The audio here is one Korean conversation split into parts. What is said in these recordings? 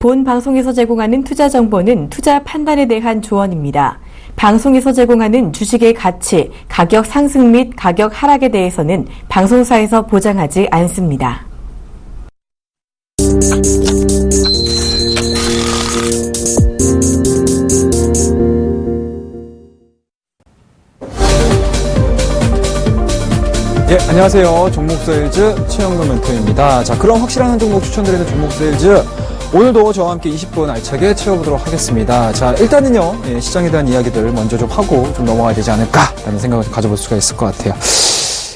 본 방송에서 제공하는 투자 정보는 투자 판단에 대한 조언입니다. 방송에서 제공하는 주식의 가치, 가격 상승 및 가격 하락에 대해서는 방송사에서 보장하지 않습니다. 예, 안녕하세요. 종목세일즈 최영도 멘토입니다. 자, 그럼 확실한 종목 추천드리는 종목세일즈 오늘도 저와 함께 20분 알차게 채워보도록 하겠습니다. 자, 일단은요, 시장에 대한 이야기들 먼저 좀 하고 좀 넘어가야 되지 않을까라는 생각을 좀 가져볼 수가 있을 것 같아요.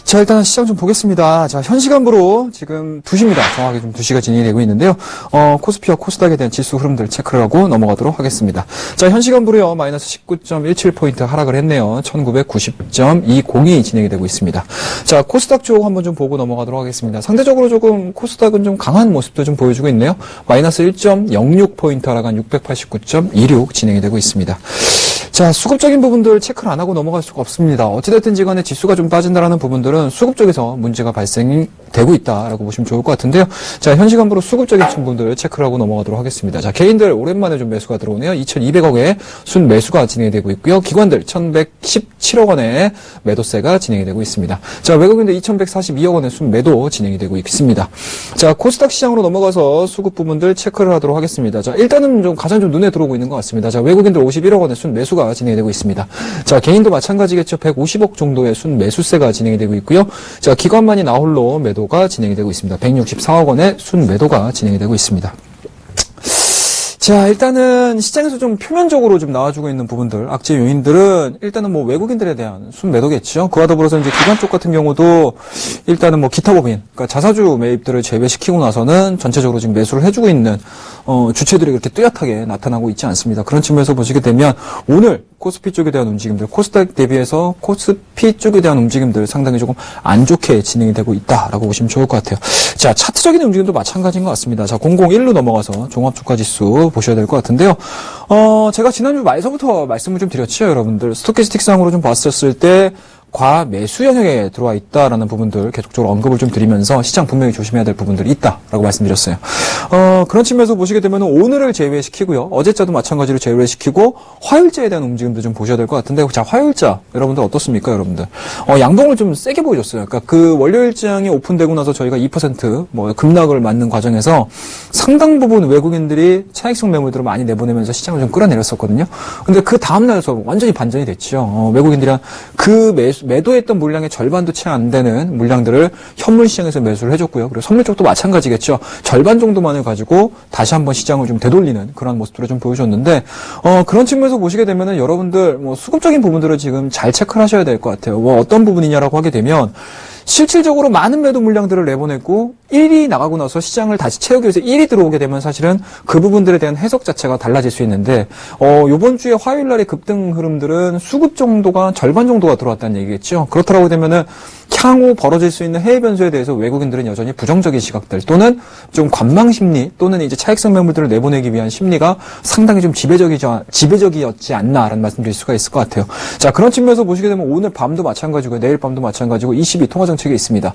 자, 일단 시장 좀 보겠습니다. 자, 현 시간부로 지금 2시입니다. 정확하게 좀 2시가 진행이 되고 있는데요. 코스피와 코스닥에 대한 지수 흐름들 체크를 하고 넘어가도록 하겠습니다. 자, 현 시간부로요, 마이너스 19.17포인트 하락을 했네요. 1990.20이 진행이 되고 있습니다. 자, 코스닥 쪽 한번 좀 보고 넘어가도록 하겠습니다. 상대적으로 조금 코스닥은 좀 강한 모습도 좀 보여주고 있네요. 마이너스 1.06포인트 하락한 689.26 진행이 되고 있습니다. 자, 수급적인 부분들 체크를 안 하고 넘어갈 수가 없습니다. 어찌됐든지 간에 지수가 좀 빠진다라는 부분들은 수급 쪽에서 문제가 발생이 되고 있다라고 보시면 좋을 것 같은데요. 자, 현 시간부로 수급적인 부분들 체크를 하고 넘어가도록 하겠습니다. 자, 개인들 오랜만에 좀 매수가 들어오네요. 2,200억의 순 매수가 진행이 되고 있고요. 기관들 1,117억 원의 매도세가 진행이 되고 있습니다. 자, 외국인들 2,142억 원의 순 매도 진행이 되고 있습니다. 자, 코스닥 시장으로 넘어가서 수급 부분들 체크를 하도록 하겠습니다. 자, 일단은 좀 가장 좀 눈에 들어오고 있는 것 같습니다. 자, 외국인들 51억 원의 순 매수가 진행이 되고 있습니다. 자, 개인도 마찬가지겠죠. 150억 정도의 순 매수세가 진행이 되고 있고요. 자, 기관만이 나홀로 매도가 진행이 되고 있습니다. 164억 원의 순 매도가 진행이 되고 있습니다. 자, 일단은 시장에서 좀 표면적으로 좀 나와주고 있는 부분들, 악재 요인들은 일단은 뭐 외국인들에 대한 순매도겠죠. 그와 더불어서 이제 기관 쪽 같은 경우도 일단은 뭐 기타 법인, 그러니까 자사주 매입들을 제외시키고 나서는 전체적으로 지금 매수를 해주고 있는 주체들이 그렇게 뚜렷하게 나타나고 있지 않습니다. 그런 측면에서 보시게 되면 오늘 코스피 쪽에 대한 움직임들, 코스닥 대비해서 코스피 쪽에 대한 움직임들 상당히 조금 안 좋게 진행이 되고 있다라고 보시면 좋을 것 같아요. 자, 차트적인 움직임도 마찬가지인 것 같습니다. 자, 001로 넘어가서 종합주가지수 보셔야 될 것 같은데요. 제가 지난주 말서부터 말씀을 좀 드렸죠, 여러분들. 스토캐스틱상으로 좀 봤었을 때 과매수 영역에 들어와 있다라는 부분들 계속적으로 언급을 좀 드리면서 시장 분명히 조심해야 될 부분들이 있다라고 말씀드렸어요. 그런 측면에서 보시게 되면 오늘을 제외시키고요. 어제자도 마찬가지로 제외시키고 화요일자에 대한 움직임도 좀 보셔야 될 것 같은데, 자, 화요일자 여러분들 어떻습니까, 여러분들? 양봉을 좀 세게 보여줬어요. 그러니까 그 월요일장이 오픈되고 나서 저희가 2% 뭐 급락을 맞는 과정에서 상당 부분 외국인들이 차익성 매물들을 많이 내보내면서 시장을 좀 끌어내렸었거든요. 근데 그 다음 날에서 완전히 반전이 됐죠. 외국인들이 그 매도했던 물량의 절반도 채 안 되는 물량들을 현물 시장에서 매수를 해줬고요. 그리고 선물 쪽도 마찬가지겠죠. 절반 정도만을 가지고 다시 한번 시장을 좀 되돌리는 그런 모습들을 좀 보여줬는데, 그런 측면에서 보시게 되면은 여러분들 뭐 수급적인 부분들을 지금 잘 체크를 하셔야 될 것 같아요. 뭐 어떤 부분이냐라고 하게 되면 실질적으로 많은 매도 물량들을 내보냈고 1이 나가고 나서 시장을 다시 채우기 위해서 1이 들어오게 되면 사실은 그 부분들에 대한 해석 자체가 달라질 수 있는데, 요번 주에 화요일 날의 급등 흐름들은 수급 정도가 절반 정도가 들어왔다는 얘기겠죠. 그렇다고 되면은 향후 벌어질 수 있는 해외 변수에 대해서 외국인들은 여전히 부정적인 시각들 또는 좀 관망 심리 또는 이제 차익성 매물들을 내보내기 위한 심리가 상당히 좀 지배적이었지 않나라는 말씀드릴 수가 있을 것 같아요. 자, 그런 측면에서 보시게 되면 오늘 밤도 마찬가지고 내일 밤도 마찬가지고 22 통화정책이 있습니다.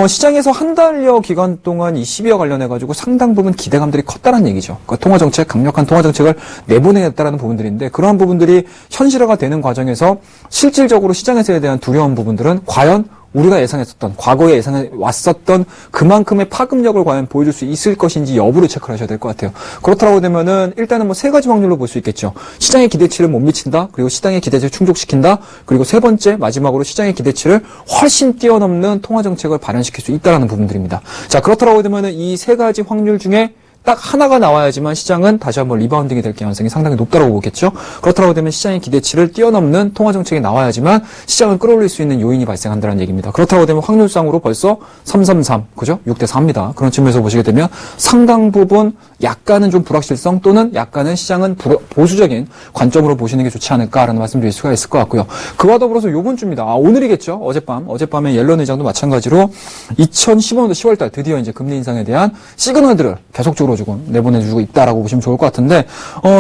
시장에서 한 달여 기간 동안 이 12와 관련해가지고 상당 부분 기대감들이 컸다는 얘기죠. 그러니까 통화정책, 강력한 통화정책을 내보내겠다라는 부분들인데, 그러한 부분들이 현실화가 되는 과정에서 실질적으로 시장에서에 대한 두려운 부분들은 과연 우리가 예상했었던, 과거에 예상해 왔었던 그만큼의 파급력을 과연 보여줄 수 있을 것인지 여부를 체크를 하셔야 될 것 같아요. 그렇다고 되면은 일단은 뭐 세 가지 확률로 볼 수 있겠죠. 시장의 기대치를 못 미친다, 그리고 시장의 기대치를 충족시킨다, 그리고 세 번째 마지막으로 시장의 기대치를 훨씬 뛰어넘는 통화정책을 발현시킬 수 있다라는 부분들입니다. 자, 그렇다고 되면은 이 세 가지 확률 중에 딱 하나가 나와야지만 시장은 다시 한번 리바운딩이 될 가능성이 상당히 높다고 보겠죠. 그렇다고 되면 시장의 기대치를 뛰어넘는 통화정책이 나와야지만 시장을 끌어올릴 수 있는 요인이 발생한다는 얘기입니다. 그렇다고 되면 확률상으로 벌써 333, 그죠? 6대 4입니다. 그런 측면에서 보시게 되면 상당 부분 약간은 좀 불확실성 또는 약간은 시장은 보수적인 관점으로 보시는 게 좋지 않을까라는 말씀드릴 수가 있을 것 같고요. 그와 더불어서 요번 주입니다. 오늘이겠죠? 어젯밤에 옐런 의장도 마찬가지로 2015년도 10월달 드디어 이제 금리 인상에 대한 시그널들을 계속적으로 조금 내보내주고 있다라고 보시면 좋을 것 같은데,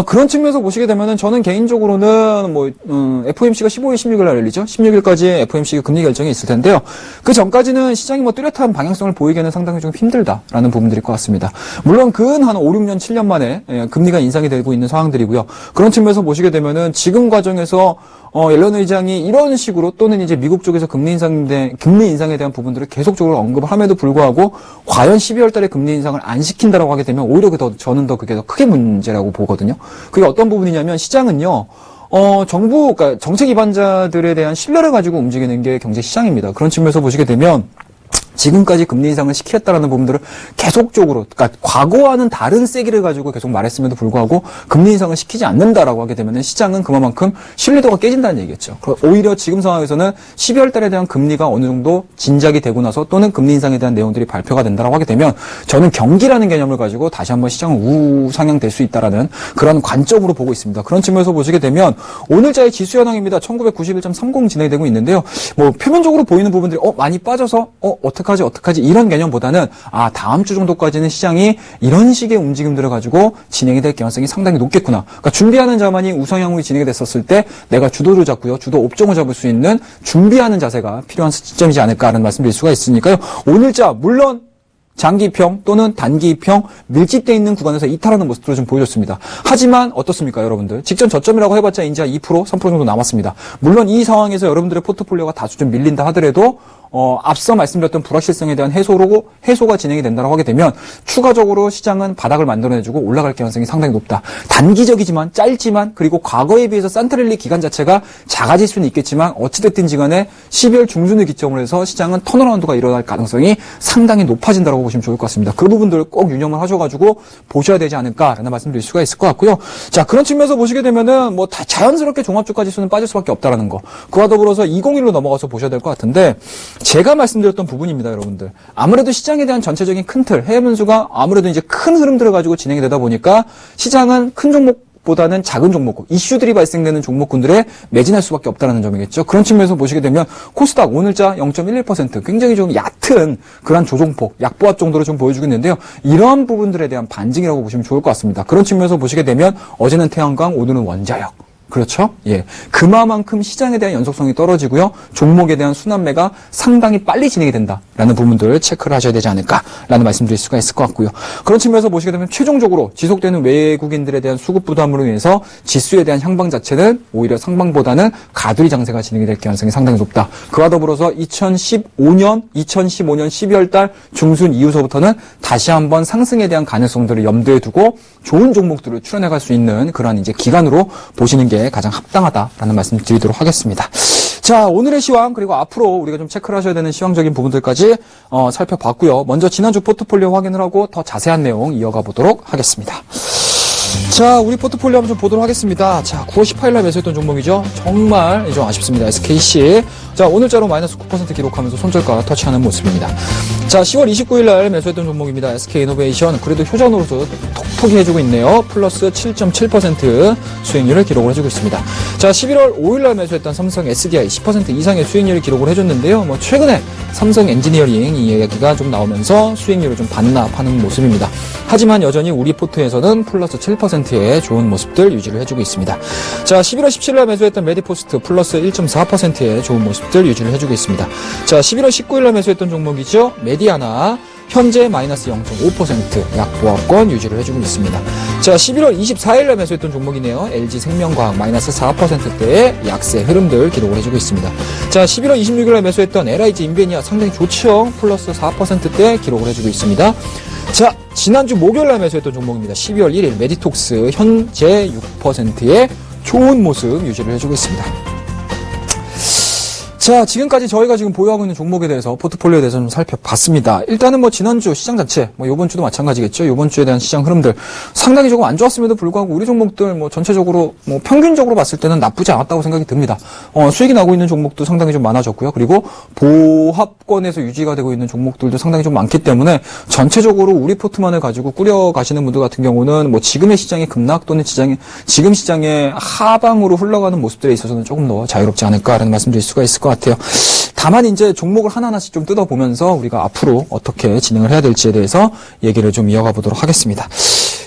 그런 측면에서 보시게 되면은 저는 개인적으로는 FOMC가 15일, 16일 날 열리죠. 16일까지 FOMC 금리 결정이 있을 텐데요. 그 전까지는 시장이 뚜렷한 방향성을 보이기에는 상당히 좀 힘들다라는 부분들일 것 같습니다. 물론 근 한 5, 6년, 7년 만에 금리가 인상이 되고 있는 상황들이고요. 그런 측면에서 보시게 되면은 지금 과정에서 옐런 의장이 이런 식으로 또는 이제 미국 쪽에서 금리 인상에 대한 부분들을 계속적으로 언급을 함에도 불구하고 과연 12월 달에 금리 인상을 안 시킨다라고 하게 되면 오히려 저는 그게 더 크게 문제라고 보거든요. 그게 어떤 부분이냐면 시장은요. 그러니까 정책 기반자들에 대한 신뢰를 가지고 움직이는 게 경제 시장입니다. 그런 측면에서 보시게 되면 지금까지 금리 인상을 시켰다라는 부분들을 계속적으로, 그러니까 과거와는 다른 세기를 가지고 계속 말했음에도 불구하고 금리 인상을 시키지 않는다라고 하게 되면 시장은 그만큼 신뢰도가 깨진다는 얘기겠죠. 오히려 지금 상황에서는 12월 달에 대한 금리가 어느 정도 진작이 되고 나서 또는 금리 인상에 대한 내용들이 발표가 된다라고 하게 되면 저는 경기라는 개념을 가지고 다시 한번 시장은 우상향될 수 있다라는 그런 관점으로 보고 있습니다. 그런 측면에서 보시게 되면 오늘자의 지수 현황입니다. 1991.30 진행되고 있는데요. 표면적으로 보이는 부분들이 많이 빠져서 어떡하지 이런 개념보다는 다음 주 정도까지는 시장이 이런 식의 움직임들을 가지고 진행이 될 가능성이 상당히 높겠구나. 그러니까 준비하는 자만이 우상향으로 진행이 됐었을 때 내가 주도를 잡고요. 주도 옵종을 잡을 수 있는 준비하는 자세가 필요한 시점이지 않을까라는 말씀드릴 수가 있으니까요. 오늘자 물론 장기평 또는 단기평 밀집되어 있는 구간에서 이탈하는 모습들을 좀 보여줬습니다. 하지만 어떻습니까, 여러분들? 직전 저점이라고 해봤자 이제 2%, 3% 정도 남았습니다. 물론 이 상황에서 여러분들의 포트폴리오가 다소 좀 밀린다 하더라도 앞서 말씀드렸던 불확실성에 대한 해소가 진행이 된다고 하게 되면 추가적으로 시장은 바닥을 만들어내주고 올라갈 가능성이 상당히 높다. 단기적이지만 짧지만 그리고 과거에 비해서 산트랠리 기간 자체가 작아질 수는 있겠지만 어찌됐든지 간에 12월 중순을 기점으로 해서 시장은 턴어라운드가 일어날 가능성이 상당히 높아진다고 보시면 좋을 것 같습니다. 그 부분들을 꼭 유념을 하셔가지고 보셔야 되지 않을까라는 말씀드릴 수가 있을 것 같고요. 자, 그런 측면에서 보시게 되면은 다 자연스럽게 종합주가 지수는 빠질 수밖에 없다라는 거. 그와 더불어서 201로 넘어가서 보셔야 될 것 같은데 제가 말씀드렸던 부분입니다, 여러분들. 아무래도 시장에 대한 전체적인 큰 틀, 해외 변수가 아무래도 이제 큰 흐름들을 가지고 진행이 되다 보니까 시장은 큰 종목보다는 작은 종목, 이슈들이 발생되는 종목군들에 매진할 수밖에 없다는 점이겠죠. 그런 측면에서 보시게 되면 코스닥 오늘자 0.11% 굉장히 좀 얕은 그런 조종폭, 약보합 정도로 좀 보여주고 있는데요. 이러한 부분들에 대한 반증이라고 보시면 좋을 것 같습니다. 그런 측면에서 보시게 되면 어제는 태양광, 오늘은 원자력. 그렇죠? 예. 그만큼 시장에 대한 연속성이 떨어지고요. 종목에 대한 순환매가 상당히 빨리 진행이 된다라는 부분들을 체크를 하셔야 되지 않을까라는 말씀드릴 수가 있을 것 같고요. 그런 측면에서 보시게 되면 최종적으로 지속되는 외국인들에 대한 수급 부담으로 인해서 지수에 대한 향방 자체는 오히려 상방보다는 가두리 장세가 진행이 될 가능성이 상당히 높다. 그와 더불어서 2015년 12월 달 중순 이후서부터는 다시 한번 상승에 대한 가능성들을 염두에 두고 좋은 종목들을 출현해갈 수 있는 그런 이제 기간으로 보시는 게 가장 합당하다라는 말씀 드리도록 하겠습니다. 자, 오늘의 시황 그리고 앞으로 우리가 좀 체크를 하셔야 되는 시황적인 부분들까지 살펴봤고요. 먼저 지난주 포트폴리오 확인을 하고 더 자세한 내용 이어가 보도록 하겠습니다. 자, 우리 포트폴리오 한번 좀 보도록 하겠습니다. 자, 9월 18일 날 매수했던 종목이죠. 정말 좀 아쉽습니다. SKC. 자, 오늘자로 마이너스 9% 기록하면서 손절가 터치하는 모습입니다. 자, 10월 29일 날 매수했던 종목입니다. SK이노베이션. 그래도 효자노릇 톡톡히 해주고 있네요. 플러스 7.7% 수익률을 기록을 해주고 있습니다. 자, 11월 5일 날 매수했던 삼성 SDI 10% 이상의 수익률을 기록을 해줬는데요. 최근에 삼성 엔지니어링 이 이야기가 좀 나오면서 수익률을 좀 반납하는 모습입니다. 하지만 여전히 우리 포트에서는 플러스 7%의 좋은 모습들 유지를 해주고 있습니다. 자, 11월 17일 날 매수했던 메디포스트 플러스 1.4%의 좋은 모습들 유지를 해주고 있습니다. 자, 11월 19일 날 매수했던 종목이죠. 메디아나 현재 마이너스 0.5% 약보합권 유지를 해주고 있습니다. 자, 11월 24일 날 매수했던 종목이네요. LG생명과학 마이너스 4%대의 약세 흐름들 기록을 해주고 있습니다. 자, 11월 26일 날 매수했던 LIG 인베니아 상당히 좋죠. 플러스 4%대 기록을 해주고 있습니다. 자, 지난주 목요일 날 매수했던 종목입니다. 12월 1일 메디톡스 현재 6%의 좋은 모습 유지를 해주고 있습니다. 자, 지금까지 저희가 지금 보유하고 있는 종목에 대해서 포트폴리오에 대해서 좀 살펴봤습니다. 일단은 지난주 시장 자체, 요번 주도 마찬가지겠죠. 요번 주에 대한 시장 흐름들 상당히 조금 안 좋았음에도 불구하고 우리 종목들 전체적으로 평균적으로 봤을 때는 나쁘지 않았다고 생각이 듭니다. 수익이 나고 있는 종목도 상당히 좀 많아졌고요. 그리고 보합권에서 유지가 되고 있는 종목들도 상당히 좀 많기 때문에 전체적으로 우리 포트만을 가지고 꾸려가시는 분들 같은 경우는 지금의 시장의 급락 또는 지금 시장의 하방으로 흘러가는 모습들에 있어서는 조금 더 자유롭지 않을까라는 말씀드릴 수가 있을 것 같아요. 같아요. 다만 이제 종목을 하나하나씩 좀 뜯어보면서 우리가 앞으로 어떻게 진행을 해야 될지에 대해서 얘기를 좀 이어가 보도록 하겠습니다.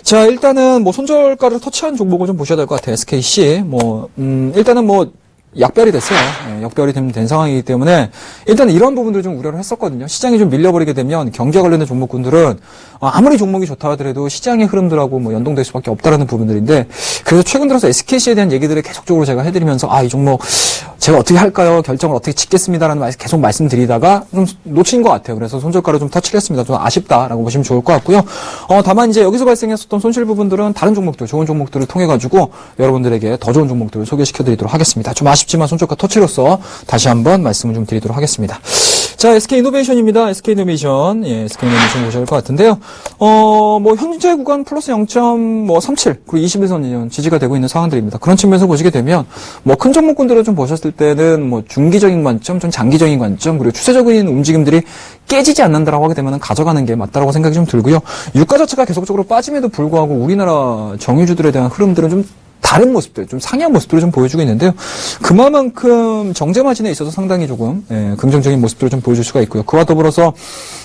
자, 일단은 뭐 손절가를 터치한 종목을 좀 보셔야 될 것 같아요. SKC. 일단은 약별이 됐어요. 역별이 된 상황이기 때문에 일단 이런 부분들 좀 우려를 했었거든요. 시장이 좀 밀려버리게 되면 경기와 관련된 종목군들은 아무리 종목이 좋다 하더라도 시장의 흐름들하고 연동될 수밖에 없다라는 부분들인데, 그래서 최근 들어서 SKC에 대한 얘기들을 계속적으로 제가 해드리면서 이 종목 제가 어떻게 할까요? 결정을 어떻게 짓겠습니다라는 말 계속 말씀드리다가 좀 놓친 것 같아요. 그래서 손절가를 좀 터치를 했습니다. 좀 아쉽다라고 보시면 좋을 것 같고요. 다만 이제 여기서 발생했었던 손실 부분들은 다른 종목들, 좋은 종목들을 통해 가지고 여러분들에게 더 좋은 종목들을 소개시켜드리도록 하겠습니다. 좀 아쉽지만 손절가 터치로서 다시 한번 말씀을 좀 드리도록 하겠습니다. 자, SK이노베이션입니다. SK이노베이션. SK이노베이션 보셔야 할 것 같은데요. 현재 구간 플러스 0.37, 그리고 21선 지지가 되고 있는 상황들입니다. 그런 측면에서 보시게 되면, 큰 종목군들을 좀 보셨을 때는, 중기적인 관점, 좀 장기적인 관점, 그리고 추세적인 움직임들이 깨지지 않는다라고 하게 되면 가져가는 게 맞다라고 생각이 좀 들고요. 유가 자체가 계속적으로 빠짐에도 불구하고 우리나라 정유주들에 대한 흐름들은 좀 다른 모습들, 좀 상이한 모습들을 좀 보여주고 있는데요. 그만큼 정제 마진에 있어서 상당히 조금 긍정적인 모습들을 좀 보여줄 수가 있고요. 그와 더불어서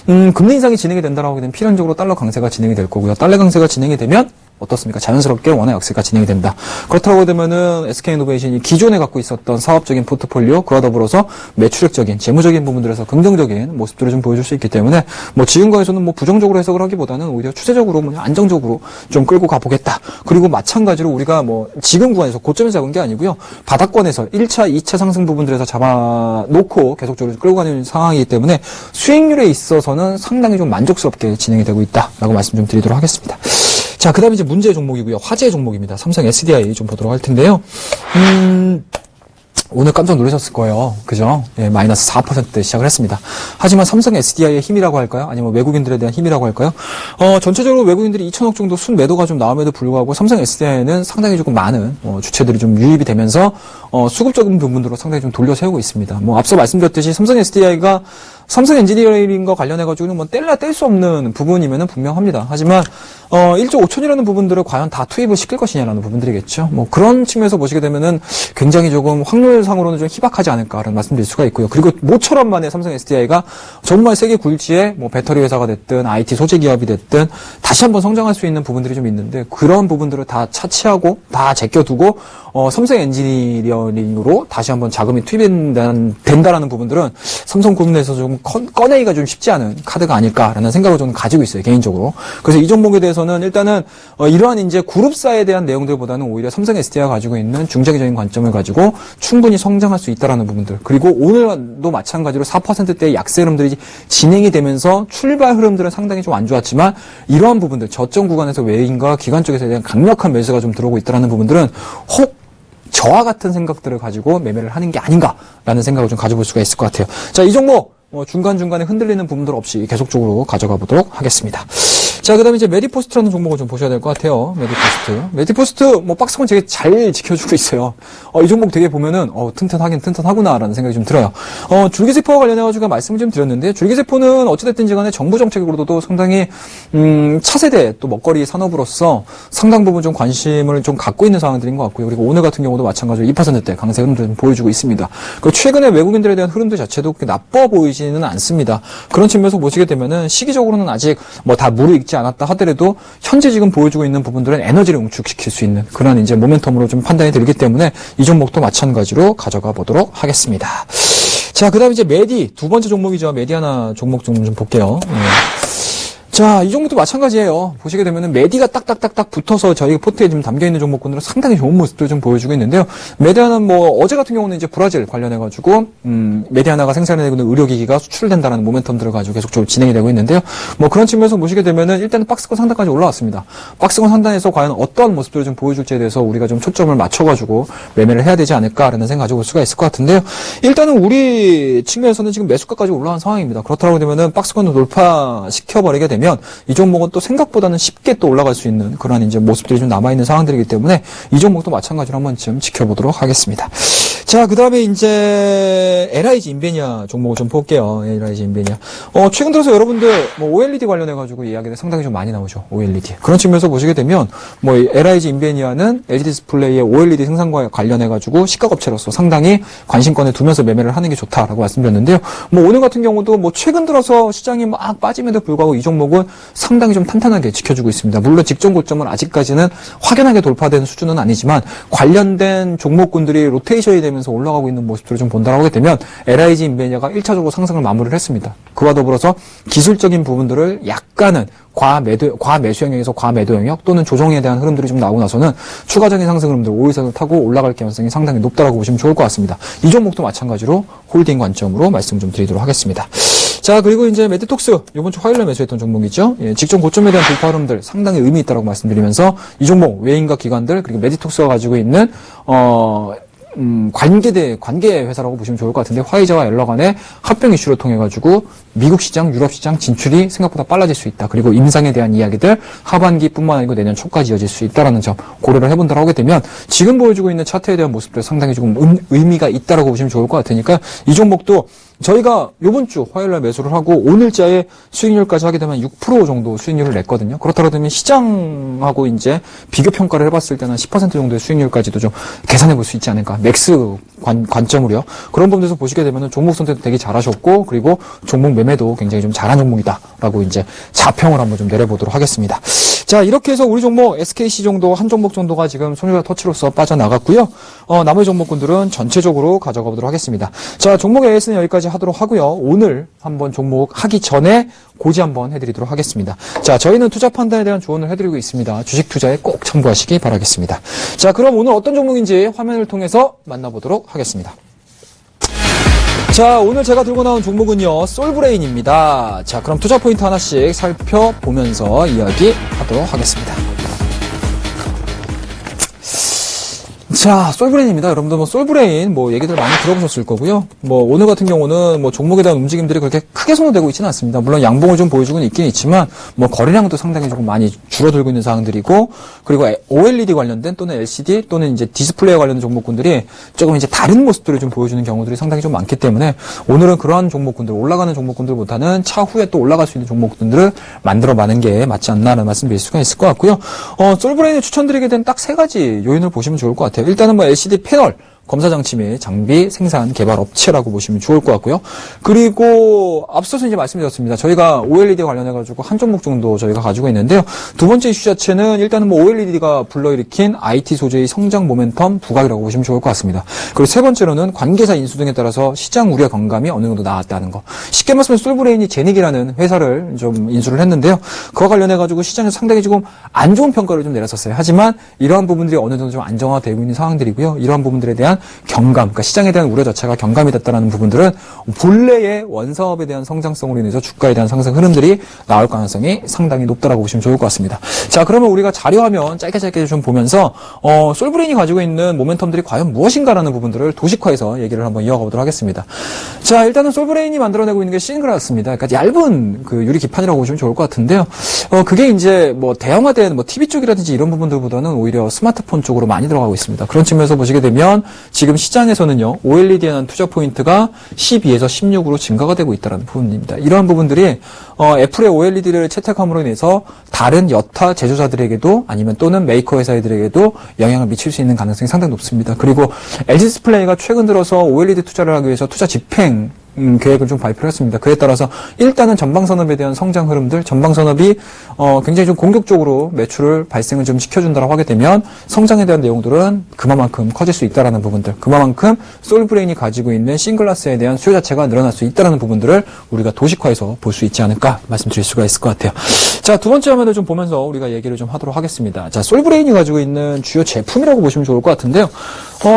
금리 인상이 진행이 된다라고 하게 되면 필연적으로 달러 강세가 진행이 될 거고요. 달러 강세가 진행이 되면 어떻습니까? 자연스럽게 원화 약세가 진행이 된다. 그렇다고 되면은 SK이노베이션이 기존에 갖고 있었던 사업적인 포트폴리오, 그와 더불어서 매출액적인, 재무적인 부분들에서 긍정적인 모습들을 좀 보여줄 수 있기 때문에 지금과에서는 부정적으로 해석을 하기보다는 오히려 추세적으로 안정적으로 좀 끌고 가보겠다. 그리고 마찬가지로 우리가 지금 구간에서 고점에서 잡은 게 아니고요. 바닥권에서 1차, 2차 상승 부분들에서 잡아놓고 계속적으로 끌고 가는 상황이기 때문에 수익률에 있어서는 상당히 좀 만족스럽게 진행이 되고 있다라고 말씀 좀 드리도록 하겠습니다. 자, 그 다음에 이제 문제의 종목이고요. 화제의 종목입니다. 삼성 SDI 좀 보도록 할 텐데요. 오늘 깜짝 놀라셨을 거예요. 그죠? 마이너스 4% 시작을 했습니다. 하지만 삼성 SDI의 힘이라고 할까요? 아니면 외국인들에 대한 힘이라고 할까요? 전체적으로 외국인들이 2천억 정도 순매도가 좀 나옴에도 불구하고 삼성 SDI에는 상당히 조금 많은 주체들이 좀 유입이 되면서 수급적인 부분으로 상당히 좀 돌려 세우고 있습니다. 앞서 말씀드렸듯이 삼성 SDI가 삼성 엔지니어링과 관련해가지고는 뗄 수 없는 부분이면은 분명합니다. 하지만 1조 5천이라는 부분들을 과연 다 투입을 시킬 것이냐라는 부분들이겠죠. 그런 측면에서 보시게 되면은 굉장히 조금 확률상으로는 좀 희박하지 않을까라는 말씀드릴 수가 있고요. 그리고 모처럼 만에 삼성 SDI가 정말 세계 굴지의 배터리 회사가 됐든 IT 소재 기업이 됐든 다시 한번 성장할 수 있는 부분들이 좀 있는데, 그런 부분들을 다 차치하고 다 제껴두고 삼성 엔지니어링으로 다시 한번 자금이 투입된다라는 부분들은 삼성그룹 내에서 좀 꺼내기가 좀 쉽지 않은 카드가 아닐까라는 생각을 좀 가지고 있어요, 개인적으로. 그래서 이 종목에 대해서는 일단은 이러한 이제 그룹사에 대한 내용들보다는 오히려 삼성 SDI가 가지고 있는 중장기적인 관점을 가지고 충분히 성장할 수 있다라는 부분들, 그리고 오늘도 마찬가지로 4%대의 약세 흐름들이 진행이 되면서 출발 흐름들은 상당히 좀 안 좋았지만 이러한 부분들, 저점 구간에서 외인과 기관 쪽에서 대한 강력한 매수가 좀 들어오고 있다라는 부분들은 저와 같은 생각들을 가지고 매매를 하는 게 아닌가라는 생각을 좀 가져볼 수가 있을 것 같아요. 자, 이 종목 중간중간에 흔들리는 부분들 없이 계속적으로 가져가 보도록 하겠습니다. 자, 그 다음에 이제 메디포스트라는 종목을 좀 보셔야 될 것 같아요. 메디포스트, 박스권 되게 잘 지켜주고 있어요. 이 종목 되게 보면은, 튼튼하긴 튼튼하구나라는 생각이 좀 들어요. 줄기세포와 관련해가지고 말씀을 좀 드렸는데, 줄기세포는 어찌됐든지 간에 정부 정책으로도 상당히, 차세대 또 먹거리 산업으로서 상당 부분 좀 관심을 좀 갖고 있는 상황들인 것 같고요. 그리고 오늘 같은 경우도 마찬가지로 2%대 강세 흐름들을 보여주고 있습니다. 최근에 외국인들에 대한 흐름들 자체도 그렇게 나빠 보이지는 않습니다. 그런 측면에서 보시게 되면은 시기적으로는 아직 다 무르익지 않았다 하더라도 현재 지금 보여주고 있는 부분들은 에너지를 응축시킬 수 있는 그런 이제 모멘텀으로 좀 판단이 들기 때문에 이 종목도 마찬가지로 가져가 보도록 하겠습니다. 자, 그 다음에 이제 메디, 두 번째 종목이죠. 메디아나 종목 좀 볼게요. 자, 이 종목도 마찬가지예요. 보시게 되면은 메디가 딱딱딱딱 붙어서 저희 포트에 지금 담겨있는 종목군들은 상당히 좋은 모습들을 좀 보여주고 있는데요. 메디아는 어제 같은 경우는 이제 브라질 관련해가지고, 메디아나가 생산해내고 있는 의료기기가 수출된다는 모멘텀들을 가지고 계속적으로 진행이 되고 있는데요. 그런 측면에서 보시게 되면은 일단은 박스권 상단까지 올라왔습니다. 박스권 상단에서 과연 어떠한 모습들을 좀 보여줄지에 대해서 우리가 좀 초점을 맞춰가지고 매매를 해야 되지 않을까라는 생각 가지고 올 수가 있을 것 같은데요. 일단은 우리 측면에서는 지금 매수가까지 올라간 상황입니다. 그렇다고 되면은 박스권을 돌파시켜버리게 되면 되면 이 종목은 또 생각보다는 쉽게 또 올라갈 수 있는 그런 이제 모습들이 좀 남아있는 상황들이기 때문에 이 종목도 마찬가지로 한번쯤 지켜보도록 하겠습니다. 자, 그 다음에 이제 LIG 인베니아 종목을 좀 볼게요. LIG 인베니아. 최근 들어서 여러분들 뭐 OLED 관련해가지고 이야기가 상당히 좀 많이 나오죠. OLED. 그런 측면에서 보시게 되면 뭐 LIG 인베니아는 LG 디스플레이의 OLED 생산과 관련해가지고 시가업체로서 상당히 관심권에 두면서 매매를 하는 게 좋다라고 말씀드렸는데요. 뭐 오늘 같은 경우도 뭐 최근 들어서 시장이 막 빠짐에도 불구하고 이 종목은 상당히 좀 탄탄하게 지켜주고 있습니다. 물론 직전 고점은 아직까지는 확연하게 돌파되는 수준은 아니지만 관련된 종목군들이 로테이션이 되면서 올라가고 있는 모습들을 좀 본다라고 하게 되면 LIG 인베니아가 1차적으로 상승을 마무리를 했습니다. 그와 더불어서 기술적인 부분들을 약간은 과매수 영역에서 과매도 영역 또는 조정에 대한 흐름들이 좀 나오고 나서는 추가적인 상승 흐름들 5일선을 타고 올라갈 가능성이 상당히 높다라고 보시면 좋을 것 같습니다. 이 종목도 마찬가지로 홀딩 관점으로 말씀 좀 드리도록 하겠습니다. 자, 그리고 이제 메디톡스 이번 주 화요일에 매수했던 종목이죠. 예, 직전 고점에 대한 돌파 흐름들 상당히 의미 있다라고 말씀드리면서 이 종목 외인과 기관들 그리고 메디톡스가 가지고 있는 관계 회사라고 보시면 좋을 것 같은데 화이자와 엘러 간의 합병 이슈를 통해 가지고 미국 시장, 유럽 시장 진출이 생각보다 빨라질 수 있다. 그리고 임상에 대한 이야기들 하반기뿐만 아니고 내년 초까지 이어질 수 있다라는 점 고려를 해본다고 하게 되면 지금 보여주고 있는 차트에 대한 모습들 상당히 조금 의미가 있다라고 보시면 좋을 것 같으니까 이 종목도 저희가 요번 주 화요일날 매수를 하고 오늘자에 수익률까지 하게 되면 6% 정도 수익률을 냈거든요. 그렇다고 하면 시장하고 이제 비교 평가를 해봤을 때는 10% 정도의 수익률까지도 좀 계산해 볼 수 있지 않을까. 맥스 관점으로요. 그런 부분에서 보시게 되면 종목 선택도 되게 잘하셨고 그리고 종목 매매도 굉장히 좀 잘한 종목이다라고 이제 자평을 한번 좀 내려보도록 하겠습니다. 자, 이렇게 해서 우리 종목 SKC 정도 한 종목 정도가 지금 손실과 터치로서 빠져나갔고요. 나머지 종목군들은 전체적으로 가져가 보도록 하겠습니다. 자, 종목 AS는 여기까지 하도록 하고요. 오늘 한번 종목 하기 전에 고지 한번 해드리도록 하겠습니다. 자, 저희는 투자 판단에 대한 조언을 해드리고 있습니다. 주식 투자에 꼭 참고하시기 바라겠습니다. 자, 그럼 오늘 어떤 종목인지 화면을 통해서 만나보도록 하겠습니다. 자, 오늘 제가 들고 나온 종목은요, 솔브레인입니다. 자, 그럼 투자 포인트 하나씩 살펴보면서 이야기하도록 하겠습니다. 자, 솔브레인입니다. 여러분들 솔브레인 얘기들 많이 들어보셨을 거고요. 오늘 같은 경우는 종목에 대한 움직임들이 그렇게 크게 손을 있지는 않습니다. 물론 양봉을 좀 보여주고는 있긴 있지만 거래량도 상당히 조금 많이 줄어들고 있는 상황들이고 그리고 OLED 관련된 또는 LCD 또는 이제 디스플레이와 관련된 종목군들이 조금 이제 다른 모습들을 좀 보여주는 경우들이 상당히 좀 많기 때문에 오늘은 그러한 종목군들 올라가는 종목군들보다는 차후에 또 올라갈 수 있는 종목군들을 만들어가는 게 맞지 않나라는 말씀드릴 수가 있을 것 같고요. 솔브레인을 추천드리게 된 딱 세 가지 요인을 보시면 좋을 것 같아요. 일단은 LCD 패널 검사 장치 및 장비 생산 개발 업체라고 보시면 좋을 것 같고요. 그리고 앞서서 이제 말씀드렸습니다. 저희가 OLED 관련해가지고 한 종목 정도 저희가 가지고 있는데요. 두 번째 이슈 자체는 일단은 OLED가 불러일으킨 IT 소재의 성장 모멘텀 부각이라고 보시면 좋을 것 같습니다. 그리고 세 번째로는 관계사 인수 등에 따라서 시장 우려 경감이 어느 정도 나왔다는 거. 쉽게 말하면 솔브레인이 제닉이라는 회사를 좀 인수를 했는데요. 그와 관련해가지고 시장에서 상당히 조금 안 좋은 평가를 좀 내렸었어요. 하지만 이러한 부분들이 어느 정도 좀 안정화되고 있는 상황들이고요. 이러한 부분들에 대한 경감, 그러니까 시장에 대한 우려 자체가 경감이 됐다는 부분들은 본래의 원사업에 대한 성장성으로 인해서 주가에 대한 상승 흐름들이 나올 가능성이 상당히 높다라고 보시면 좋을 것 같습니다. 자, 그러면 우리가 자료화면 짧게 좀 보면서 솔브레인이 가지고 있는 모멘텀들이 과연 무엇인가라는 부분들을 도식화해서 얘기를 한번 이어가 보도록 하겠습니다. 자, 일단은 솔브레인이 만들어내고 있는 게 싱글라스입니다. 그러니까 얇은 그 유리 기판이라고 보시면 좋을 것 같은데요. 그게 이제 대형화된 TV 쪽이라든지 이런 부분들보다는 오히려 스마트폰 쪽으로 많이 들어가고 있습니다. 그런 측면에서 보시게 되면 지금 시장에서는요, OLED에 대한 투자 포인트가 12에서 16으로 증가가 되고 있다는 부분입니다. 이러한 부분들이 애플의 OLED를 채택함으로 인해서 다른 여타 제조자들에게도 아니면 또는 메이커 회사들에게도 영향을 미칠 수 있는 가능성이 상당히 높습니다. 그리고 LG 디스플레이가 최근 들어서 OLED 투자를 하기 위해서 투자 집행 계획을 좀 발표를 했습니다. 그에 따라서 일단은 전방산업에 대한 성장 흐름들, 전방산업이 굉장히 좀 공격적으로 매출을 발생을 좀 시켜준다고 하게 되면 성장에 대한 내용들은 그만큼 커질 수 있다라는 부분들, 그만큼 솔브레인이 가지고 있는 싱글라스에 대한 수요 자체가 늘어날 수 있다라는 부분들을 우리가 도식화해서 볼 수 있지 않을까 말씀드릴 수가 있을 것 같아요. 자, 두 번째 화면을 좀 보면서 우리가 얘기를 좀 하도록 하겠습니다. 자, 솔브레인이 가지고 있는 주요 제품이라고 보시면 좋을 것 같은데요.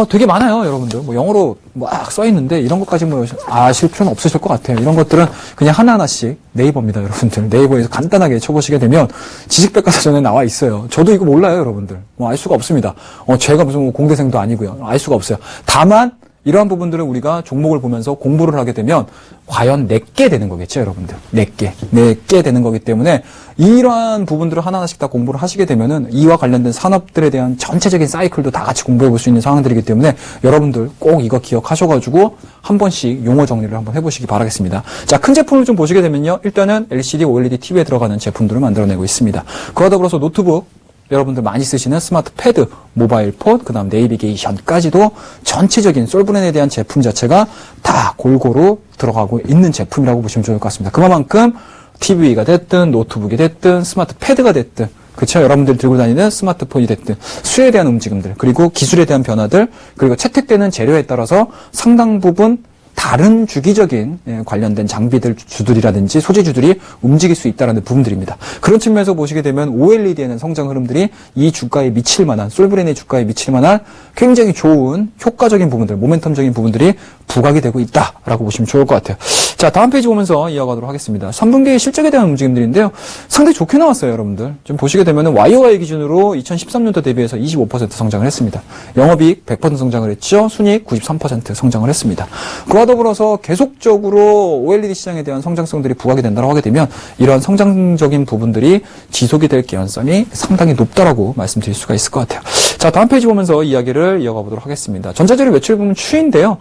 되게 많아요, 여러분들. 영어로 막 써 있는데 이런 것까지 아실 필요는 없으실 것 같아요. 이런 것들은 그냥 하나하나씩 네이버입니다, 여러분들. 네이버에서 간단하게 쳐보시게 되면 지식백과사전에 나와 있어요. 저도 이거 몰라요, 여러분들. 알 수가 없습니다. 제가 무슨 공대생도 아니고요. 알 수가 없어요. 다만 이러한 부분들을 우리가 종목을 보면서 공부를 하게 되면 과연 내게 되는 거겠죠, 여러분들. 내게 되는 거기 때문에 이러한 부분들을 하나하나씩 다 공부를 하시게 되면은 이와 관련된 산업들에 대한 전체적인 사이클도 다 같이 공부해 볼 수 있는 상황들이기 때문에 여러분들 꼭 이거 기억하셔가지고 한 번씩 용어 정리를 한번 해보시기 바라겠습니다. 자, 큰 제품을 좀 보시게 되면요. 일단은 LCD, OLED TV에 들어가는 제품들을 만들어내고 있습니다. 그와 더불어서 노트북, 여러분들 많이 쓰시는 스마트 패드, 모바일 폰, 그 다음 네이비게이션까지도 전체적인 솔브랜에 대한 제품 자체가 다 골고루 들어가고 있는 제품이라고 보시면 좋을 것 같습니다. 그만큼 TV가 됐든 노트북이 됐든 스마트 패드가 됐든 그렇죠. 여러분들이 들고 다니는 스마트폰이 됐든 수에 대한 움직임들 그리고 기술에 대한 변화들 그리고 채택되는 재료에 따라서 상당 부분 다른 주기적인 관련된 장비들 주들이라든지 소재주들이 움직일 수 있다는 부분들입니다. 그런 측면에서 보시게 되면 OLED에는 성장 흐름들이 이 주가에 미칠 만한 솔브랜의 주가에 미칠 만한 굉장히 좋은 효과적인 부분들, 모멘텀적인 부분들이 부각이 되고 있다라고 보시면 좋을 것 같아요. 자, 다음 페이지 보면서 이어가도록 하겠습니다. 3분기의 실적에 대한 움직임들인데요. 상당히 좋게 나왔어요, 여러분들. 좀 보시게 되면 YOY 기준으로 2013년도 대비해서 25% 성장을 했습니다. 영업이익 100% 성장을 했죠. 순이익 93% 성장을 했습니다. 그와 더불어서 계속적으로 OLED 시장에 대한 성장성들이 부각이 된다고 하게 되면 이러한 성장적인 부분들이 지속이 될 개연성이 상당히 높다라고 말씀드릴 수가 있을 것 같아요. 자, 다음 페이지 보면서 이야기를 이어가 보도록 하겠습니다. 전자재료 매출 부분 추이인데요.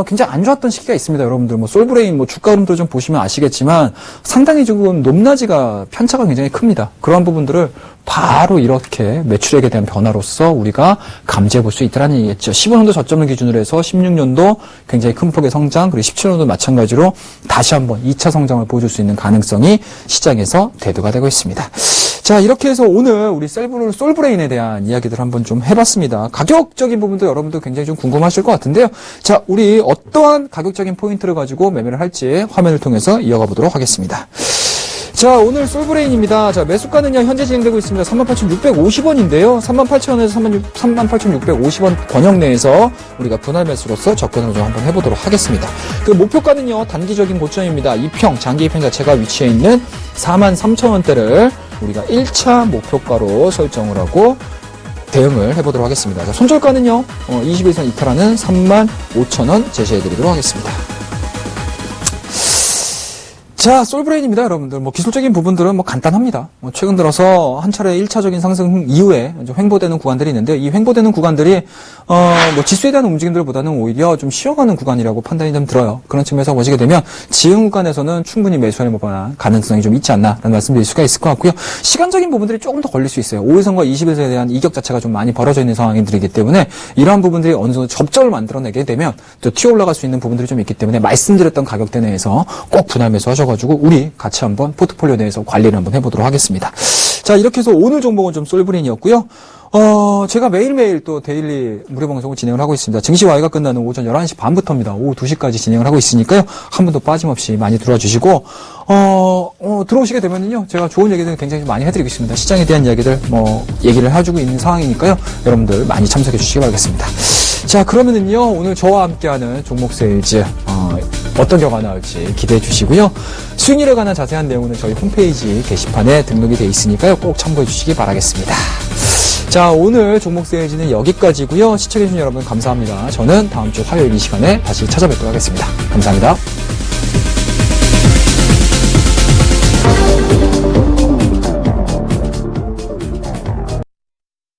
굉장히 안 좋았던 시기가 있습니다. 여러분들 뭐 솔브레인 주가 흐름도 좀 보시면 아시겠지만 상당히 조금 높낮이가 편차가 굉장히 큽니다. 그러한 부분들을 바로 이렇게 매출액에 대한 변화로서 우리가 감지해 볼 수 있다는 얘기겠죠. 15년도 저점을 기준으로 해서 16년도 굉장히 큰 폭의 성장, 그리고 17년도 마찬가지로 다시 한번 2차 성장을 보여줄 수 있는 가능성이 시장에서 대두가 되고 있습니다. 자, 이렇게 해서 오늘 우리 솔브레인에 대한 이야기들 한번 좀 해봤습니다. 가격적인 부분도 여러분들 굉장히 좀 궁금하실 것 같은데요. 자, 우리 어떠한 가격적인 포인트를 가지고 매매를 할지 화면을 통해서 이어가 보도록 하겠습니다. 자, 오늘 솔브레인입니다. 자, 매수가는요, 현재 진행되고 있습니다. 38,650원인데요. 38,000원에서 38,650원 권역 내에서 우리가 분할 매수로서 접근을 좀 한번 해보도록 하겠습니다. 그 목표가는요, 단기적인 고점입니다. 2평, 장기 2평 자체가 위치해 있는 43,000원대를 우리가 1차 목표가로 설정을 하고 대응을 해보도록 하겠습니다. 자, 손절가는요, 20일선 이탈하는 35,000원 제시해드리도록 하겠습니다. 자, 솔브레인입니다, 여러분들. 기술적인 부분들은 간단합니다. 최근 들어서 한 차례 1차적인 상승 이후에 좀 횡보되는 구간들이 있는데, 이 횡보되는 구간들이, 지수에 대한 움직임들보다는 오히려 좀 쉬어가는 구간이라고 판단이 좀 들어요. 그런 측면에서 보시게 되면, 지금 구간에서는 충분히 매수할 만한 가능성이 좀 있지 않나라는 말씀드릴 수가 있을 것 같고요. 시간적인 부분들이 조금 더 걸릴 수 있어요. 5일선과 20일선에 대한 이격 자체가 좀 많이 벌어져 있는 상황이기 때문에, 이러한 부분들이 어느 정도 접점을 만들어내게 되면, 또 튀어 올라갈 수 있는 부분들이 좀 있기 때문에, 말씀드렸던 가격대 내에서 꼭 분할 매수하셔가지고, 우리 같이 한번 포트폴리오 내에서 관리를 한번 해보도록 하겠습니다. 자, 이렇게 해서 오늘 종목은 좀 솔브레인이었고요. 제가 매일매일 또 데일리 무료 방송을 진행을 하고 있습니다. 증시 Y가 끝나는 오전 11시 반부터입니다. 오후 2시까지 진행을 하고 있으니까요. 한 번도 빠짐없이 많이 들어와 주시고, 들어오시게 되면요. 제가 좋은 얘기들 굉장히 많이 해드리겠습니다. 시장에 대한 이야기들, 얘기를 해주고 있는 상황이니까요. 여러분들 많이 참석해 주시기 바라겠습니다. 자, 그러면은요. 오늘 저와 함께하는 종목 세일즈, 어떤 결과가 나올지 기대해 주시고요. 수익률에 관한 자세한 내용은 저희 홈페이지 게시판에 등록이 되어 있으니까요. 꼭 참고해 주시기 바라겠습니다. 자, 오늘 종목 세일즈는 여기까지고요. 시청해주신 여러분 감사합니다. 저는 다음 주 화요일 이 시간에 다시 찾아뵙도록 하겠습니다. 감사합니다.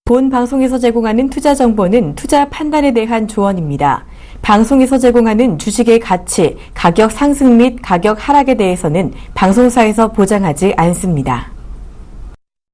본 방송에서 제공하는 투자 정보는 투자 판단에 대한 조언입니다. 방송에서 제공하는 주식의 가치, 가격 상승 및 가격 하락에 대해서는 방송사에서 보장하지 않습니다.